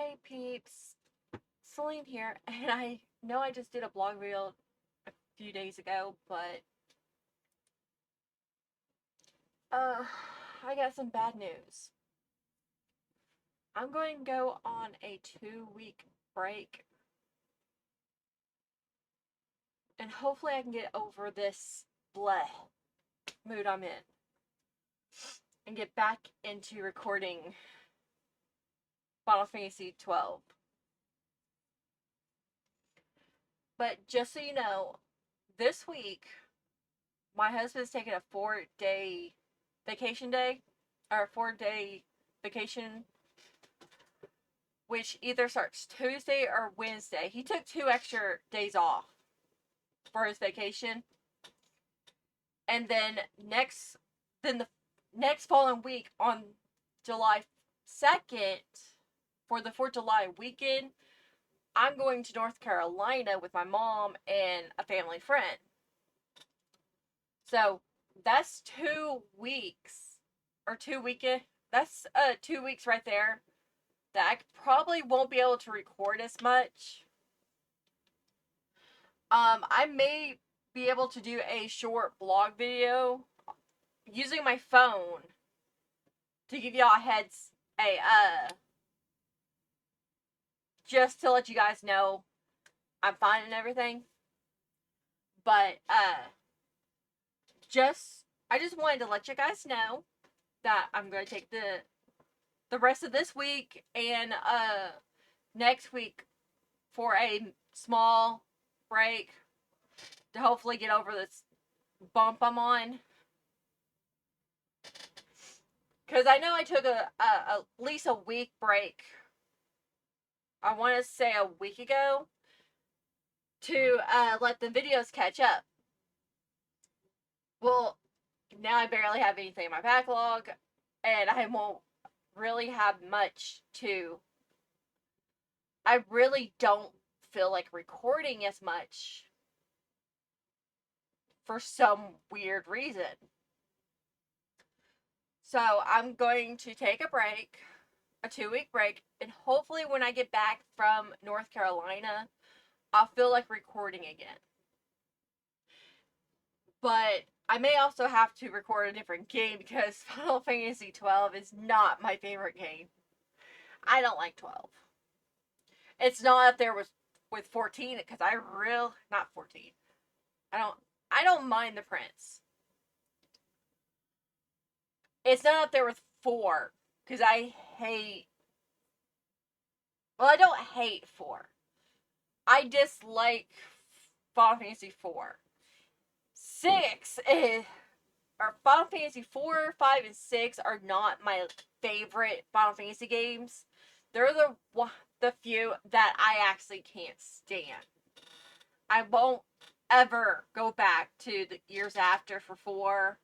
Hey peeps, Celine here, and I know I just did a blog reel a few days ago, but uh, I got some bad news. I'm going to go on a 2 week break, and hopefully I can get over this bleh mood I'm in and get back into recording Final Fantasy 12. But just so you know, this week my husband's taking a 4 day vacation day, or 4 day vacation, which either starts Tuesday or Wednesday. He took 2 extra days off for his vacation, and then the next following week on July 2nd, for the 4th of July weekend, I'm going to North Carolina with my mom and a family friend. So that's 2 weeks, or 2 weekend. That's 2 weeks right there that I probably won't be able to record as much. I may be able to do a short blog video using my phone to give y'all just to let you guys know I'm fine and everything. But I just wanted to let you guys know that I'm going to take the rest of this week and next week for a small break to hopefully get over this bump I'm on. Because I know I took at least a week break, I want to say a week ago, to let the videos catch up. Well, now I barely have anything in my backlog, and I won't really have much to. I really don't feel like recording as much for some weird reason. So I'm going to take a break, a 2 week break, and hopefully when I get back from North Carolina, I'll feel like recording again. But I may also have to record a different game because Final Fantasy 12 is not my favorite game. I don't like 12. It's not up there with 14 because not 14. I don't mind the prince. It's not up there with 4 because I don't hate 4. I dislike Final Fantasy 4. 6 is or Final Fantasy 4, 5, and 6 are not my favorite Final Fantasy games. They're the few that I actually can't stand. I won't ever go back to the years after for 4,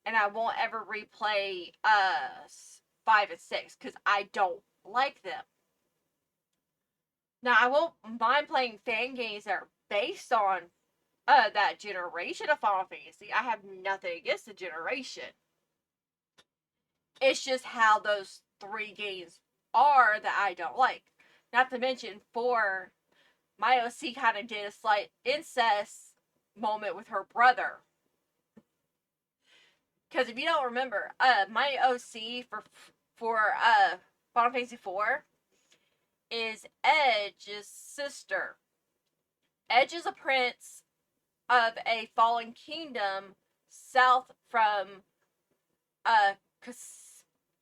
and I won't ever replay 5 and 6 because I don't like them. Now, I won't mind playing fan games that are based on that generation of Final Fantasy. I have nothing against the generation. It's just how those 3 games are that I don't like. Not to mention, 4, my OC kind of did a slight incest moment with her brother. Because if you don't remember, my OC for Final Fantasy 4 is Edge's sister. Edge is a prince of a fallen kingdom south from uh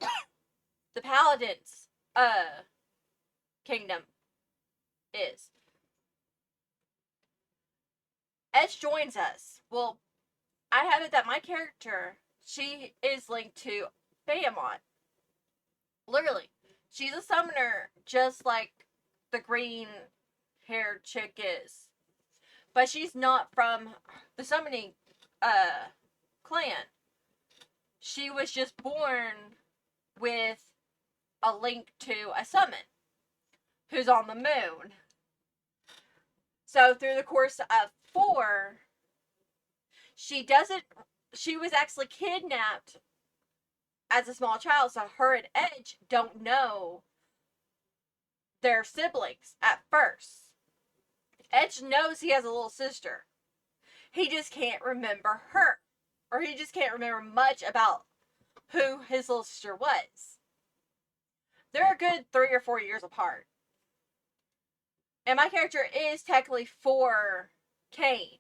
the Paladins kingdom is. Edge joins us. Well, I have it that my character, she is linked to Behemoth. Literally. She's a summoner just like the green haired chick is. But she's not from the summoning clan. She was just born with a link to a summon who's on the moon. So through the course of 4, she was actually kidnapped as a small child, so her and Edge don't know they're siblings at first. Edge knows he has a little sister. He just can't remember her. Or he just can't remember much about who his little sister was. They're a good 3 or 4 years apart. And my character is technically for Kane.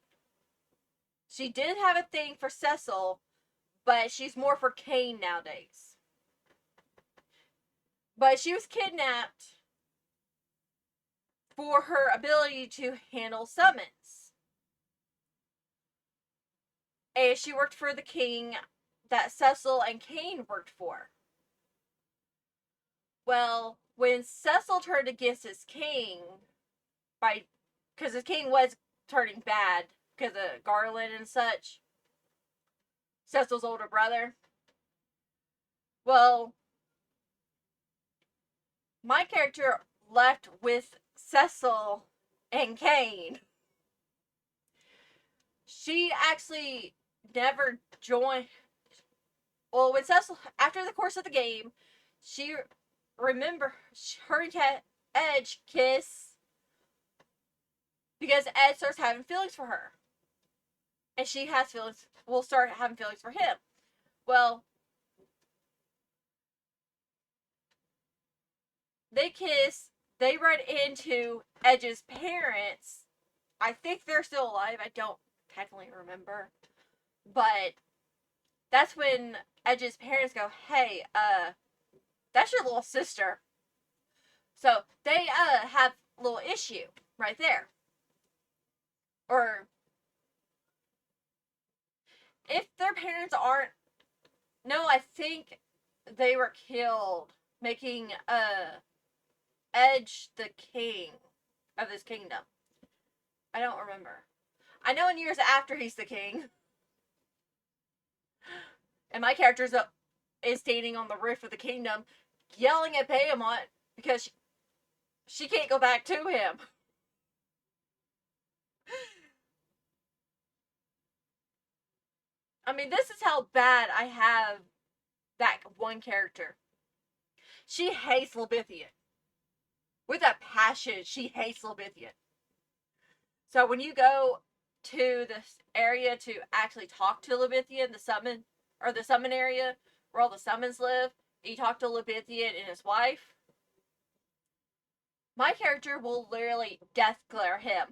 She did have a thing for Cecil, but she's more for Kane nowadays. But she was kidnapped for her ability to handle summons. And she worked for the king that Cecil and Kane worked for. Well, when Cecil turned against his king, because his king was turning bad because of Garland and such, Cecil's older brother. Well, my character left with Cecil and Kane. She actually never joined. Well, when Cecil, after the course of the game, she remember her and Edge kiss because Ed starts having feelings for her, and she has feelings. Will start having feelings for him. Well, they kiss. They run into Edge's parents. I think they're still alive. I don't technically remember, but that's when Edge's parents go, "Hey, that's your little sister." So they have a little issue right there. Or if their parents aren't, no, I think they were killed, making Edge the king of this kingdom. I don't remember. I know in years after he's the king. And my character is standing on the roof of the kingdom yelling at Behemoth because she can't go back to him. I mean, this is how bad I have that one character. She hates Libithian. With a passion, she hates Libithian. So when you go to this area to actually talk to Libithian, the summon area where all the summons live, you talk to Libithian and his wife, my character will literally death glare him.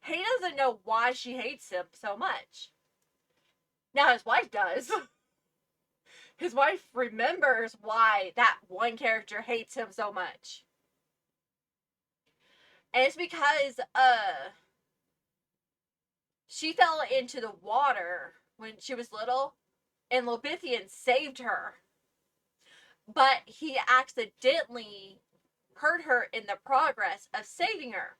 He doesn't know why she hates him so much. Now his wife does. His wife remembers why that one character hates him so much. And it's because she fell into the water when she was little, and Libithian saved her. But he accidentally hurt her in the progress of saving her.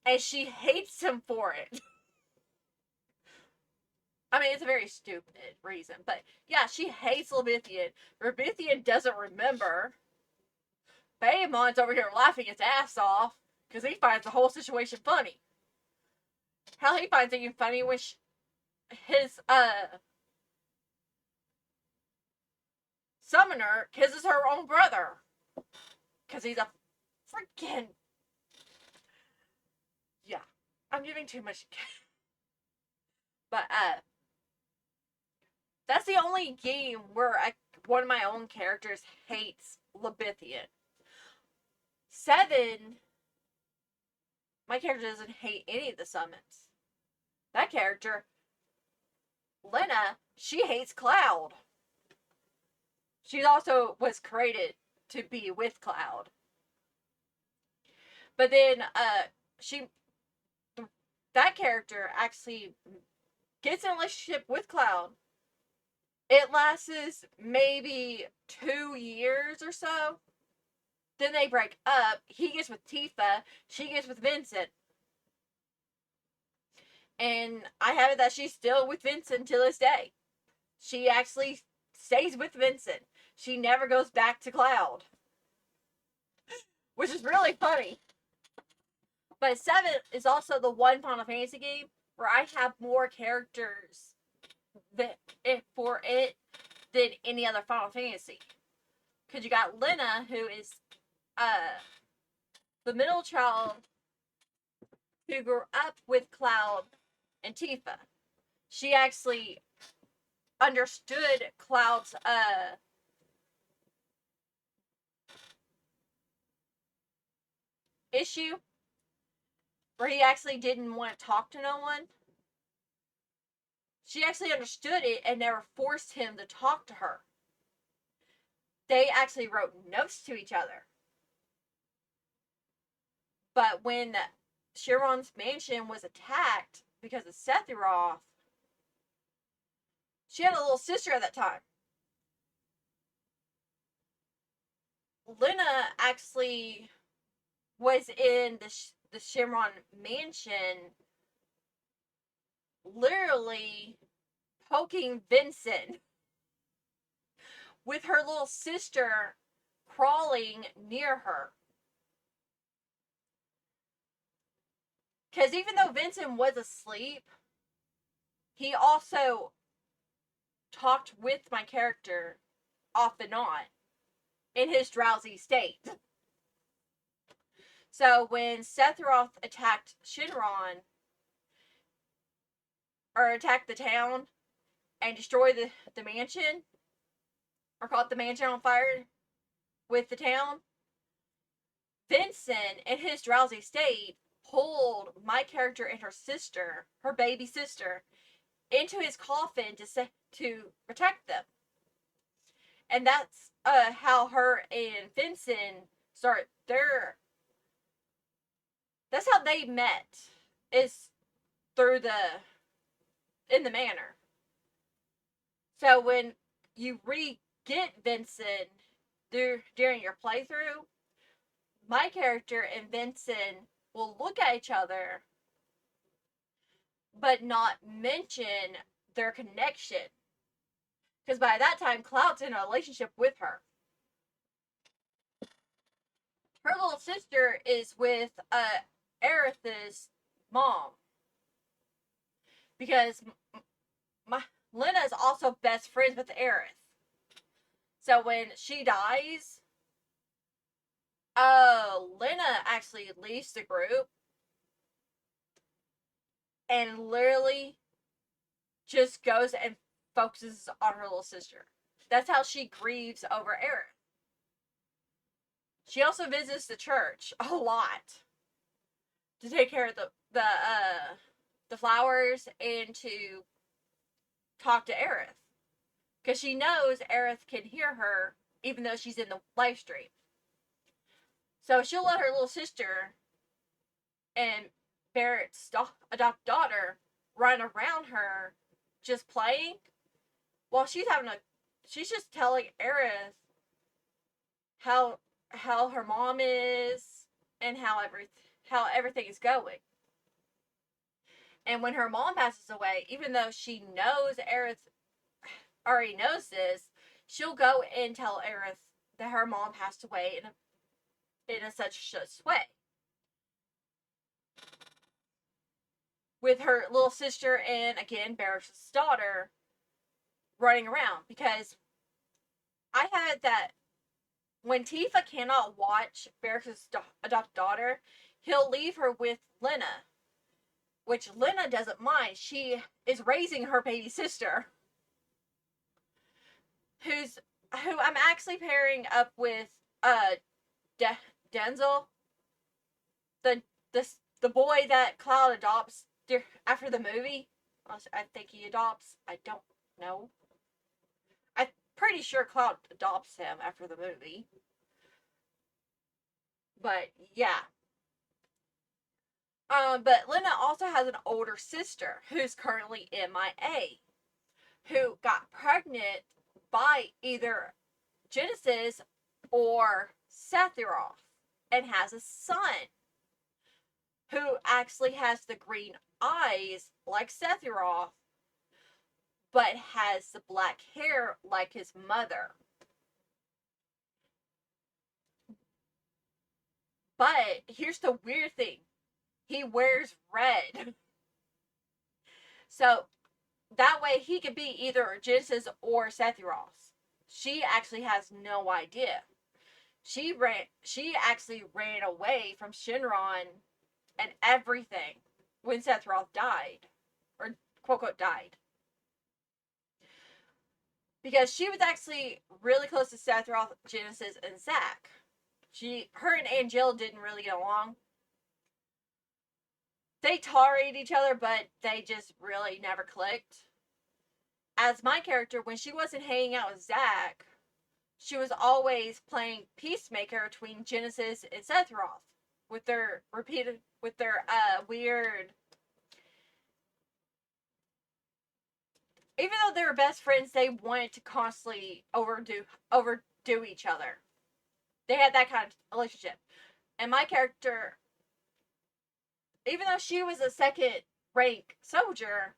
And she hates him for it. I mean, it's a very stupid reason. But yeah, she hates Libithian. Libithian doesn't remember. Behemoth's over here laughing his ass off because he finds the whole situation funny. Hell, he finds it even funny when his summoner kisses her own brother because he's a freaking, yeah. I'm giving too much. But that's the only game where one of my own characters hates Libithian. 7, my character doesn't hate any of the summons. That character, Lena, she hates Cloud. She also was created to be with Cloud. But then that character actually gets in a relationship with Cloud. It lasts maybe 2 years or so. Then they break up. He gets with Tifa. She gets with Vincent. And I have it that she's still with Vincent to this day. She actually stays with Vincent. She never goes back to Cloud. Which is really funny. But 7 is also the one Final Fantasy game where I have more characters for it than any other Final Fantasy. Because you got Lena, who is the middle child who grew up with Cloud and Tifa. She actually understood Cloud's issue where he actually didn't want to talk to no one. She actually understood it and never forced him to talk to her. They actually wrote notes to each other. But when Shenron's mansion was attacked because of Sephiroth, she had a little sister at that time. Lena actually was in the Shenron mansion, literally poking Vincent with her little sister crawling near her. Because even though Vincent was asleep, he also talked with my character off and on in his drowsy state. So when Sephiroth attacked Shenron, or attacked the town and destroyed the mansion, or caught the mansion on fire with the town, Vincent, in his drowsy state, pulled my character and her sister, her baby sister, into his coffin to protect them. And that's how her and Vincent start their. That's how they met, is through in the manor. So when you get Vincent during your playthrough, my character and Vincent will look at each other but not mention their connection. Because by that time, Cloud's in a relationship with her. Her little sister is with Aerith's mom. Because Lena is also best friends with Aerith. So when she dies, Lena actually leaves the group and literally just goes and focuses on her little sister. That's how she grieves over Aerith. She also visits the church a lot to take care of the flowers and to talk to Aerith, because she knows Aerith can hear her even though she's in the live stream. So she'll let her little sister and Barrett's adopted daughter run around her just playing while she's just telling Aerith how her mom is and how everything is going. And when her mom passes away, even though she knows Aerith already knows this, she'll go and tell Aerith that her mom passed away in a such way. With her little sister and, again, Barrett's daughter running around. Because I had that when Tifa cannot watch Barrett's adopted daughter, he'll leave her with Lena, which Lena doesn't mind. She is raising her baby sister, who I'm actually pairing up with Denzel, the boy that Cloud adopts after the movie. I think he adopts. I don't know. I'm pretty sure Cloud adopts him after the movie. But yeah. But Lena also has an older sister who's currently MIA, who got pregnant by either Genesis or Sephiroth and has a son who actually has the green eyes like Sephiroth, but has the black hair like his mother. But here's the weird thing. He wears red. So that way he could be either Genesis or Sephiroth. She actually has no idea. She actually ran away from Shinron and everything when Sephiroth died, or quote unquote died, because she was actually really close to Sephiroth, Genesis, and Zack. Her and Angel didn't really get along. They tolerated each other, but they just really never clicked. As my character, when she wasn't hanging out with Zack, she was always playing peacemaker between Genesis and Sephiroth with their weird. Even though they were best friends, they wanted to constantly overdo each other. They had that kind of relationship. And my character, even though she was a second rank soldier,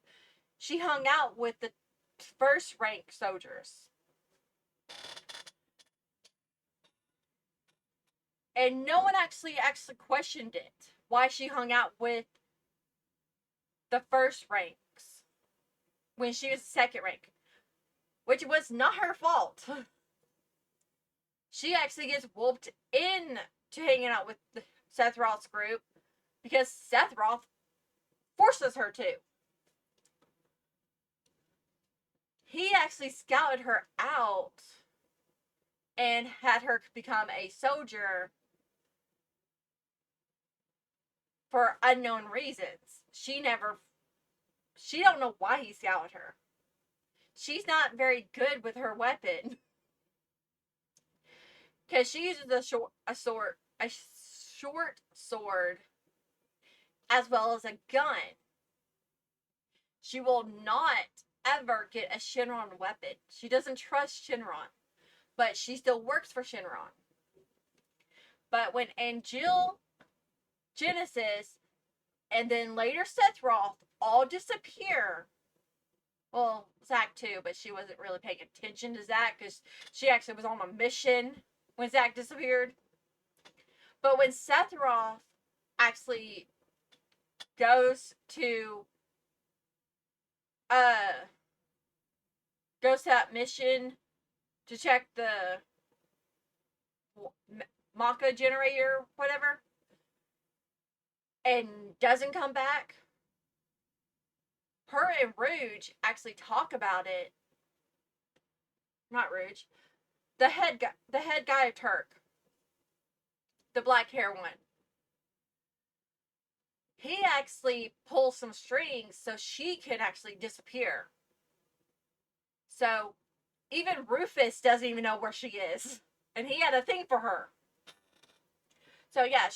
she hung out with the first rank soldiers. And no one actually questioned it. Why she hung out with the first ranks when she was second rank. Which was not her fault. She actually gets whooped in to hanging out with Sephiroth's group because Sephiroth forces her to. He actually scouted her out and had her become a soldier for unknown reasons. She don't know why he scouted her. She's not very good with her weapon. Because she uses a short sword as well as a gun. She will not ever get a Shinron weapon. She doesn't trust Shinron, but she still works for Shinron. But when Angel, Genesis, and then later Sephiroth all disappear, well, Zack too, but she wasn't really paying attention to Zack because she actually was on a mission when Zack disappeared. But when Sephiroth actually goes to that mission to check the Maka generator, whatever, and doesn't come back, her and Rouge actually talk about it. Not Rouge, the head guy of Turk, the black hair one. He actually pulls some strings so she can actually disappear. So even Rufus doesn't even know where she is, and he had a thing for her. So yeah,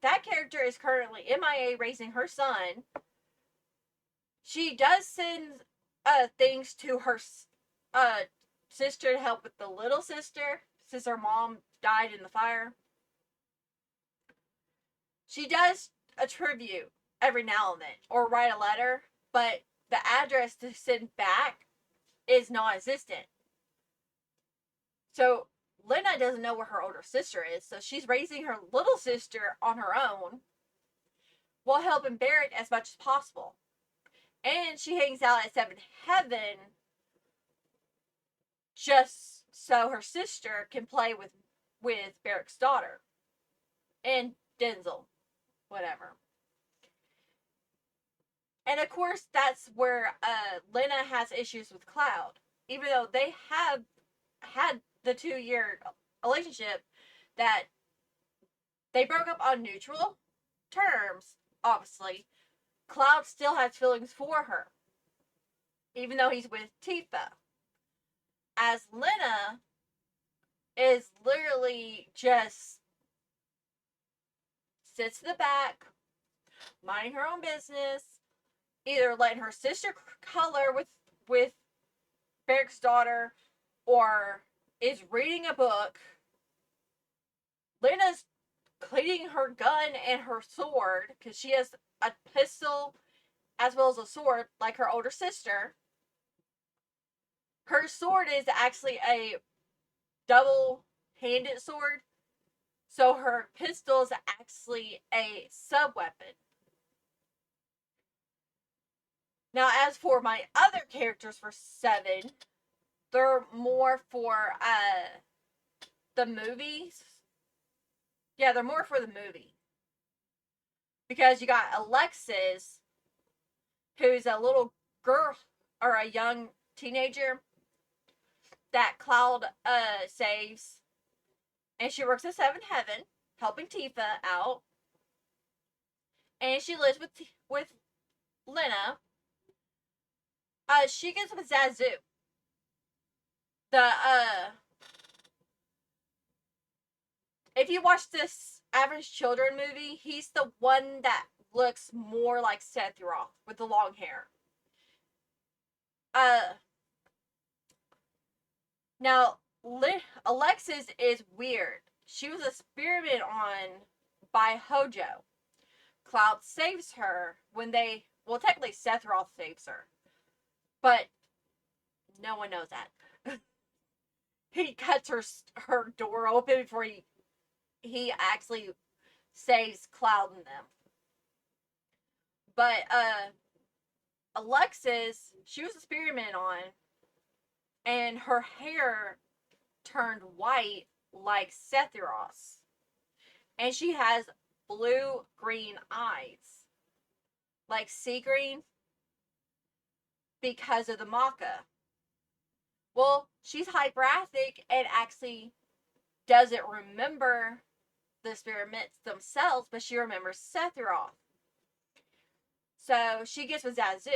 that character is currently MIA raising her son. She does send things to her sister to help with the little sister since her mom died in the fire. She does a tribute every now and then or write a letter, but the address to send back is non-existent. So Lena doesn't know where her older sister is, so she's raising her little sister on her own while helping Barret as much as possible. And she hangs out at Seventh Heaven just so her sister can play with Barret's daughter and Denzel, whatever. And of course, that's where Lena has issues with Cloud, even though they have had the 2-year relationship that they broke up on neutral terms. Obviously, Cloud still has feelings for her, even though he's with Tifa. As Lena is literally just sits in the back, minding her own business, either letting her sister color with Barret's daughter, or is reading a book. Lena's cleaning her gun and her sword because she has a pistol as well as a sword like her older sister. Her sword is actually a double-handed sword, so her pistol is actually a sub-weapon. Now, as for my other characters for 7, they're more for the movies Yeah, they're more for the movie. Because you got Alexis, who's a little girl or a young teenager that Cloud saves, and she works at Seven Heaven, helping Tifa out, and she lives with Lena. She gets with Zazu, the if you watch this Average Children movie, he's the one that looks more like Sephiroth with the long hair. Uh, now Alexis is weird. She was experimented on by Hojo. Cloud saves her when they, well, technically Sephiroth saves her, but no one knows that. He cuts her door open before he actually saves Cloud and them. But Alexis, she was experimented on, and her hair turned white like Sephiroth's, and she has blue-green eyes, like sea green, because of the maca. Well, she's hyperactive and actually doesn't remember the experiments themselves, but she remembers Sephiroth. So she gets with Zazu.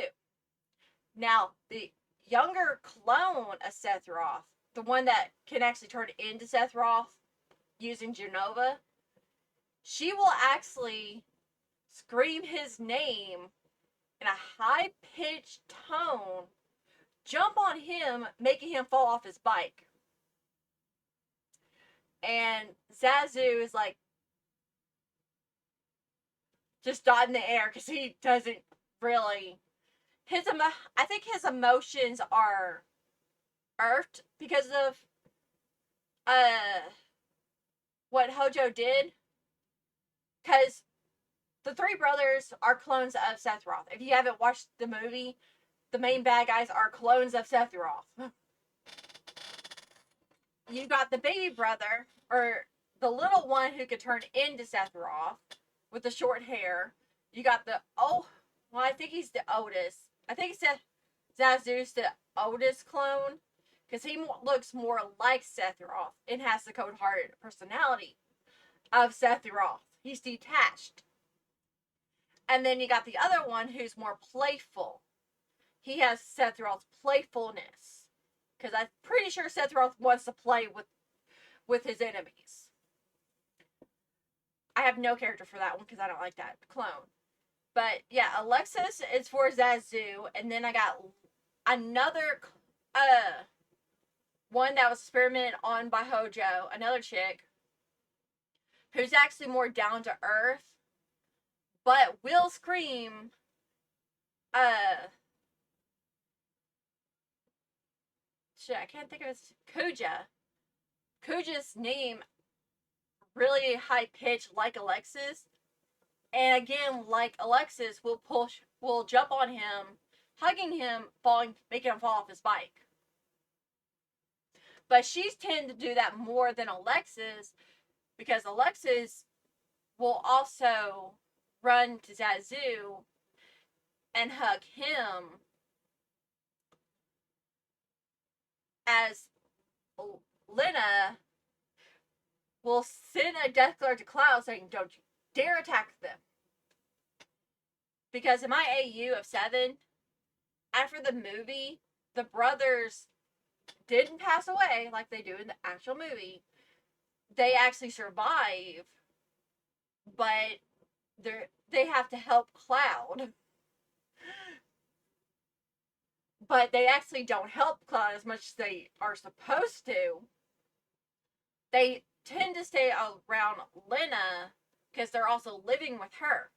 Now, the younger clone of Sephiroth, the one that can actually turn into Sephiroth using Jenova, she will actually scream his name in a high pitched tone, jump on him, making him fall off his bike. And Zazu is like, just dot in the air because he doesn't really. I think his emotions are irked because of uh what Hojo did. Because the three brothers are clones of Sephiroth. If you haven't watched the movie, the main bad guys are clones of Sephiroth. You got the baby brother, or the little one who could turn into Sephiroth with the short hair. You got well, I think he's the oldest. I think Zazu's the oldest clone because he looks more like Sephiroth and has the cold-hearted personality of Sephiroth. He's detached. And then you got the other one who's more playful. He has Sephiroth's playfulness because I'm pretty sure Sephiroth wants to play with his enemies. I have no character for that one because I don't like that clone. But yeah, Alexis is for Zazu, and then I got another one that was experimented on by Hojo, another chick who's actually more down to earth, but will scream shit, I can't think of his Kuja. Kuja's name really high pitched like Alexis. And again, like Alexis, will jump on him, hugging him, making him fall off his bike. But she's tend to do that more than Alexis because Alexis will also run to Zazu and hug him as Lena will send a death alert to Cloud saying, "Don't you dare attack them." Because in my AU of 7, after the movie, the brothers didn't pass away like they do in the actual movie. They actually survive, but they have to help Cloud. But they actually don't help Cloud as much as they are supposed to. They tend to stay around Lena because they're also living with her.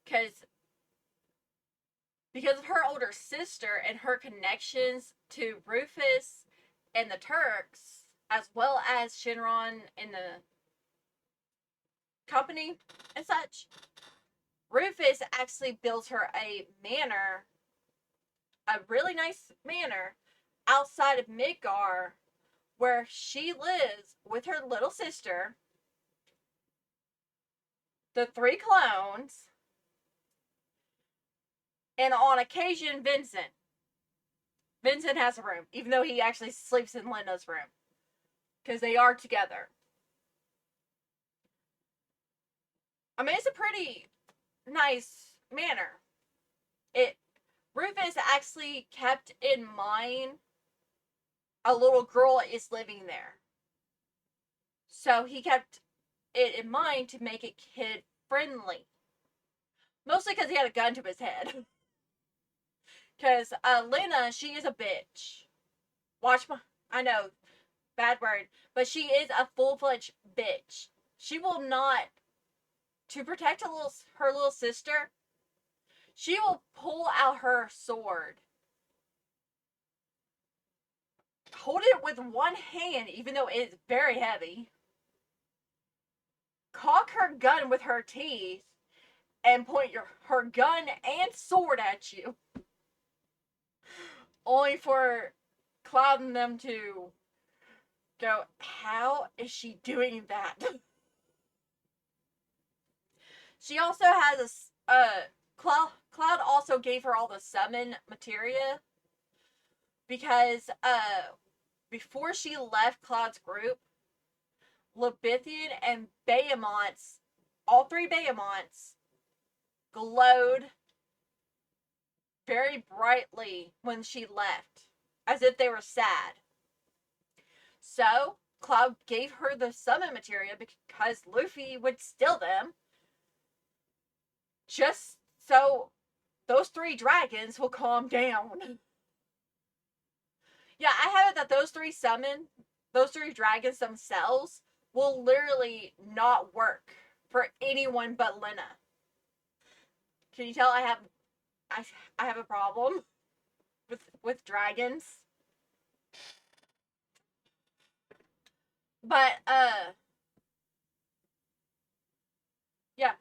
Because of her older sister and her connections to Rufus and the Turks, as well as Shenron and the company and such, Rufus actually builds her a manor, a really nice manor, outside of Midgar, where she lives with her little sister the 3 clones, and on occasion, Vincent. Vincent has a room, even though he actually sleeps in Lena's room. Because they are together. I mean, it's a pretty nice manor. Rufus actually kept in mind a little girl is living there. So he kept it in mind to make it kid friendly. Mostly because he had a gun to his head. Because Lena, she is a bitch. I know, bad word, but she is a full-fledged bitch. She will not, to protect her little sister, she will pull out her sword, hold it with one hand, even though it's very heavy, cock her gun with her teeth, and point her gun and sword at you. Only for Cloud and them to go, how is she doing that? She also has Cloud also gave her all the summon materia because before she left Cloud's group, Labithian and Behemoths, all 3 Behemoths, glowed very brightly when she left, as if they were sad. So Cloud gave her the summon materia because Luffy would steal them, just so those 3 dragons will calm down. Yeah, I have it that those 3 dragons themselves will literally not work for anyone but Lena. Can you tell I have a problem with dragons? But yeah,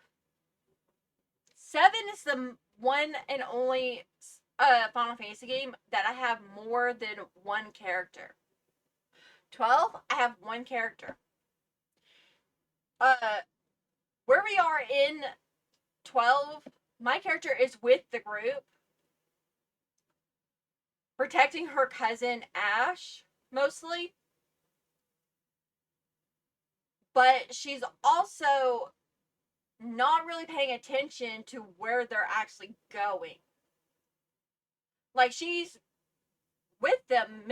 7 is the one and only Final Fantasy game that I have more than one character. 12, I have one character. Where we are in 12, my character is with the group, protecting her cousin Ash, mostly. But she's also not really paying attention to where they're actually going. Like, she's with them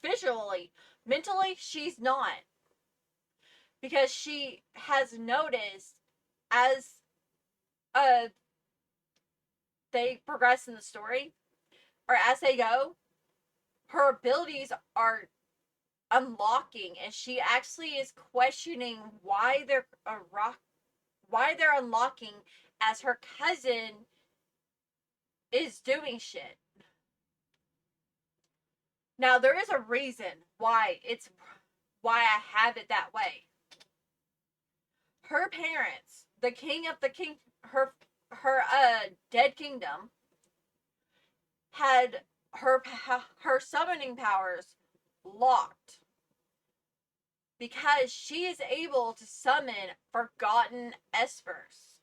visually. Mentally, she's not. Because she has noticed as they progress in the story, or as they go, her abilities are unlocking, and she actually is questioning why they're unlocking as her cousin is doing shit. Now there is a reason why I have it that way. Her parents, the king of her dead kingdom, had her summoning powers locked because she is able to summon forgotten espers.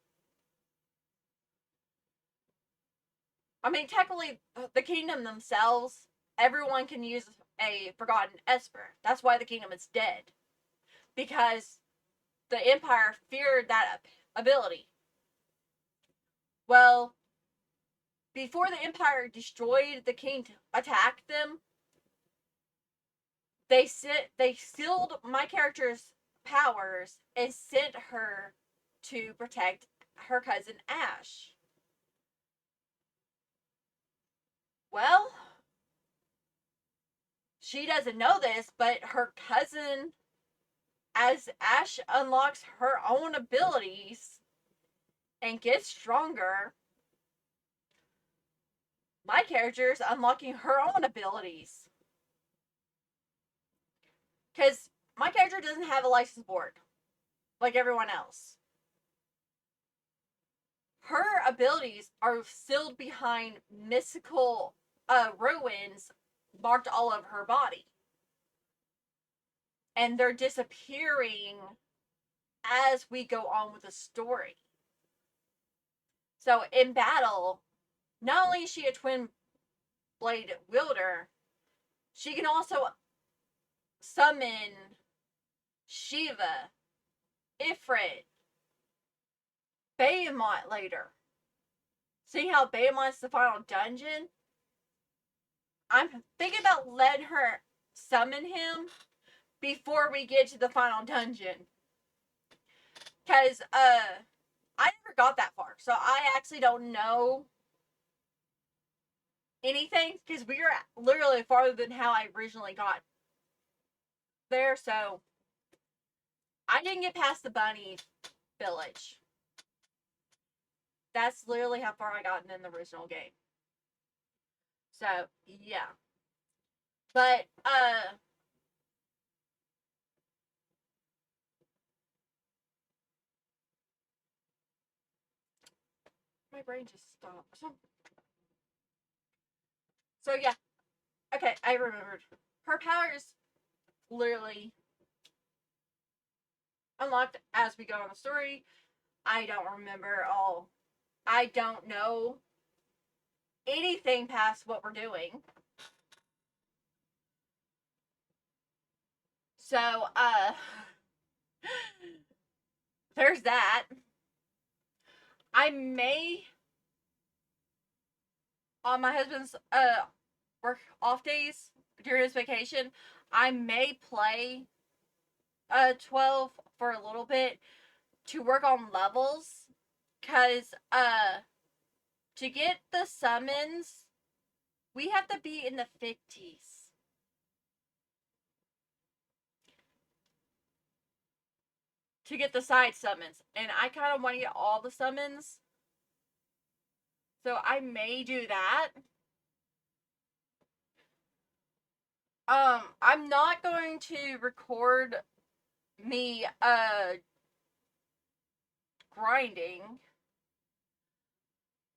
I mean, technically, the kingdom themselves, everyone can use a forgotten esper. That's why the kingdom is dead. Because the Empire feared that ability. Well, before the Empire destroyed the kingdom, attacked them, they sealed my character's powers and sent her to protect her cousin Ash. Well, she doesn't know this, but her cousin, as Ash unlocks her own abilities and gets stronger, my character is unlocking her own abilities. Because my character doesn't have a license board like everyone else. Her abilities are sealed behind mystical ruins marked all over her body. And they're disappearing as we go on with the story. So in battle, not only is she a twin blade wielder, she can also summon Shiva, Ifrit, Behemoth later. See how Behemoth's the final dungeon? I'm thinking about letting her summon him before we get to the final dungeon. Because, I never got that far. So I actually don't know anything. Because we are literally farther than how I originally got there. So I didn't get past the bunny village. That's literally how far I got in the original game. So, yeah. But, my brain just stopped. So, yeah. Okay, I remembered. Her powers literally unlocked as we go on the story. I don't remember all. I don't know anything past what we're doing. So, there's that. I may, on my husband's work off days during his vacation, I may play 12 for a little bit to work on levels, because to get the summons, we have to be in the 50s. To get the side summons. And I kind of want to get all the summons. So I may do that. I'm not going to record me grinding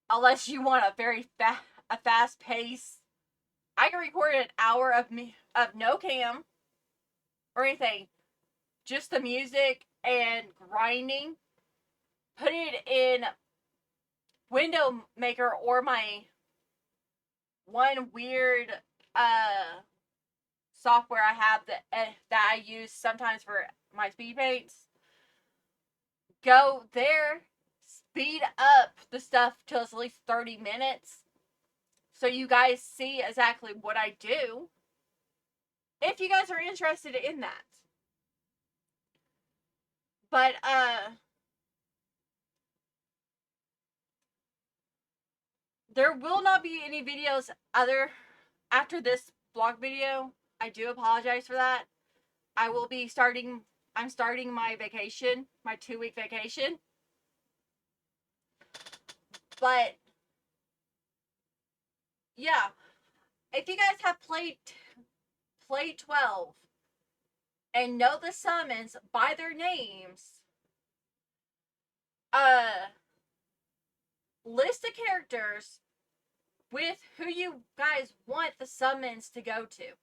unless you want a very fast pace. I can record an hour of me of no cam or anything, just the music and grinding. Put it in Window Maker or my one weird software I have that I use sometimes for my speed paints. Go there, speed up the stuff till it's at least 30 minutes so you guys see exactly what I do. If you guys are interested in that. But there will not be any videos after this vlog video. I do apologize for that. I'm starting my vacation, my 2-week vacation. But yeah, if you guys have played 12 and know the summons by their names, list the characters with who you guys want the summons to go to.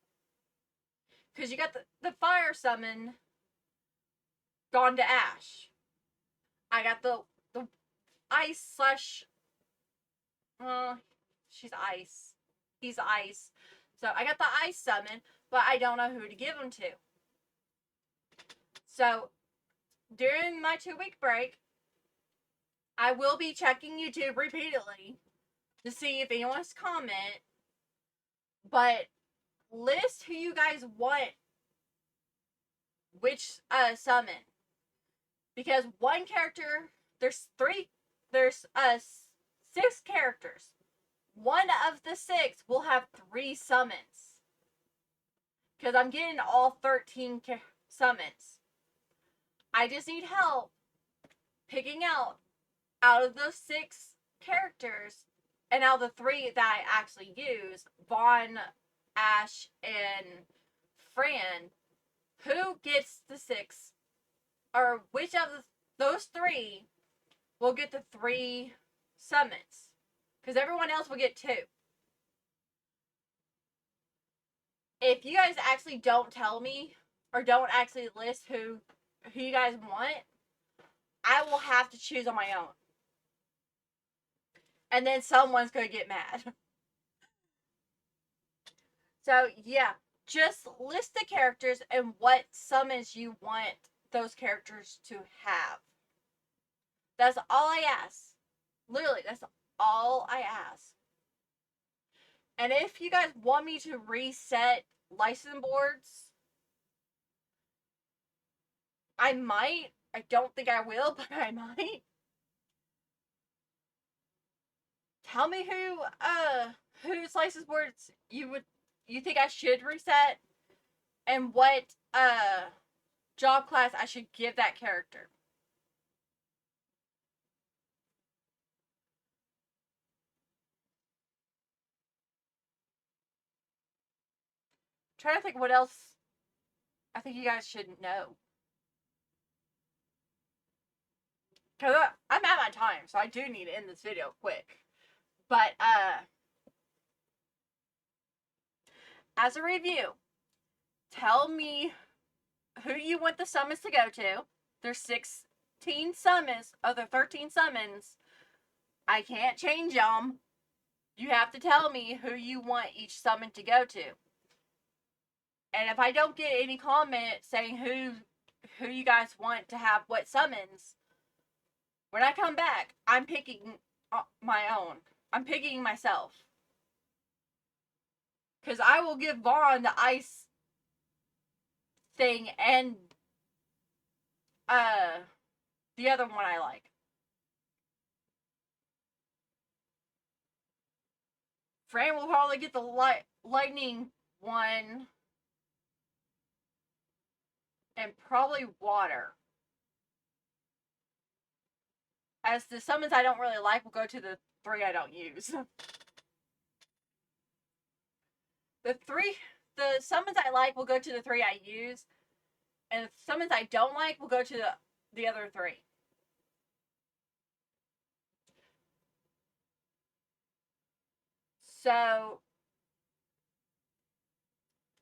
Because you got the fire summon gone to Ash. I got the ice slash she's ice. He's ice. So I got the ice summon, but I don't know who to give them to. So during my 2-week break, I will be checking YouTube repeatedly to see if anyone's comment. But list who you guys want which summon. Because one character, there's 6 characters. One of the 6 will have 3 summons. Because I'm getting all 13 summons. I just need help picking out of those 6 characters, and out of the 3 that I actually use, Vaughn, Ash, and Fran, who gets the 6, or which of those 3 will get the 3 summons. Because everyone else will get 2. If you guys actually don't tell me, or don't actually list who you guys want, I will have to choose on my own. And then someone's going to get mad. So, yeah, just list the characters and what summons you want those characters to have. That's all I ask. Literally, that's all I ask. And if you guys want me to reset license boards, I might. I don't think I will, but I might. Tell me whose license boards you think I should reset and what job class I should give that character. Trying to think what else I think you guys should know. Because I'm at my time, so I do need to end this video quick. But, as a review, tell me who you want the summons to go to. There's 16 summons of the 13 summons. I can't change them. You have to tell me who you want each summon to go to. And if I don't get any comment saying who you guys want to have what summons, when I come back, I'm picking my own. I'm picking myself. Because I will give Vaughn the ice thing and the other one I like. Fran will probably get the lightning one and probably water. As the summons I don't really like will go to the 3 I don't use. The summons I like will go to the 3 I use, and the summons I don't like will go to the other 3. So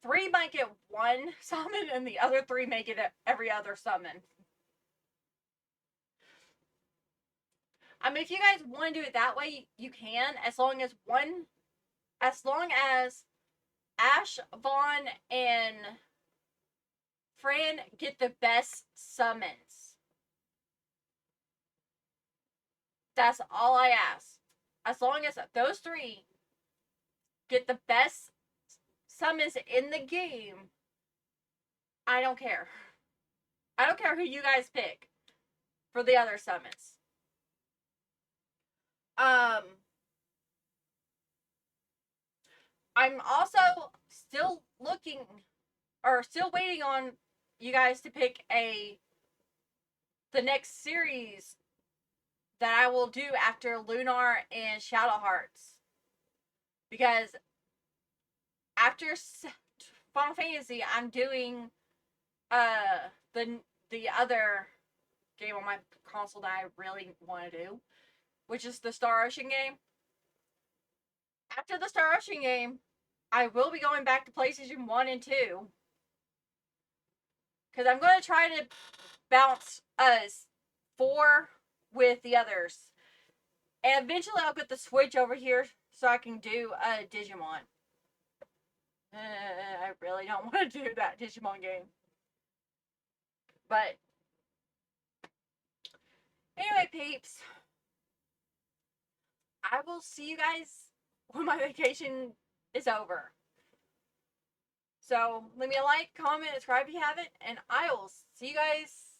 3 might get 1 summon, and the other 3 may get every other summon. I mean, if you guys want to do it that way, you can, as long as Ash, Vaughn, and Fran get the best summons. That's all I ask. As long as those 3 get the best summons in the game, I don't care. I don't care who you guys pick for the other summons. I'm also still waiting on you guys to pick the next series that I will do after Lunar and Shadow Hearts. Because after Final Fantasy, I'm doing the other game on my console that I really want to do, which is the Star Ocean game. After the Star Ocean game, I will be going back to PlayStation 1 and 2. Because I'm going to try to bounce 4 with the others. And eventually I'll get the Switch over here so I can do Digimon. I really don't want to do that Digimon game. But anyway, peeps, I will see you guys when my vacation is over. So leave me a like, comment, subscribe if you haven't, and I will see you guys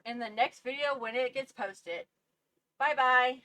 in the next video when it gets posted. Bye bye.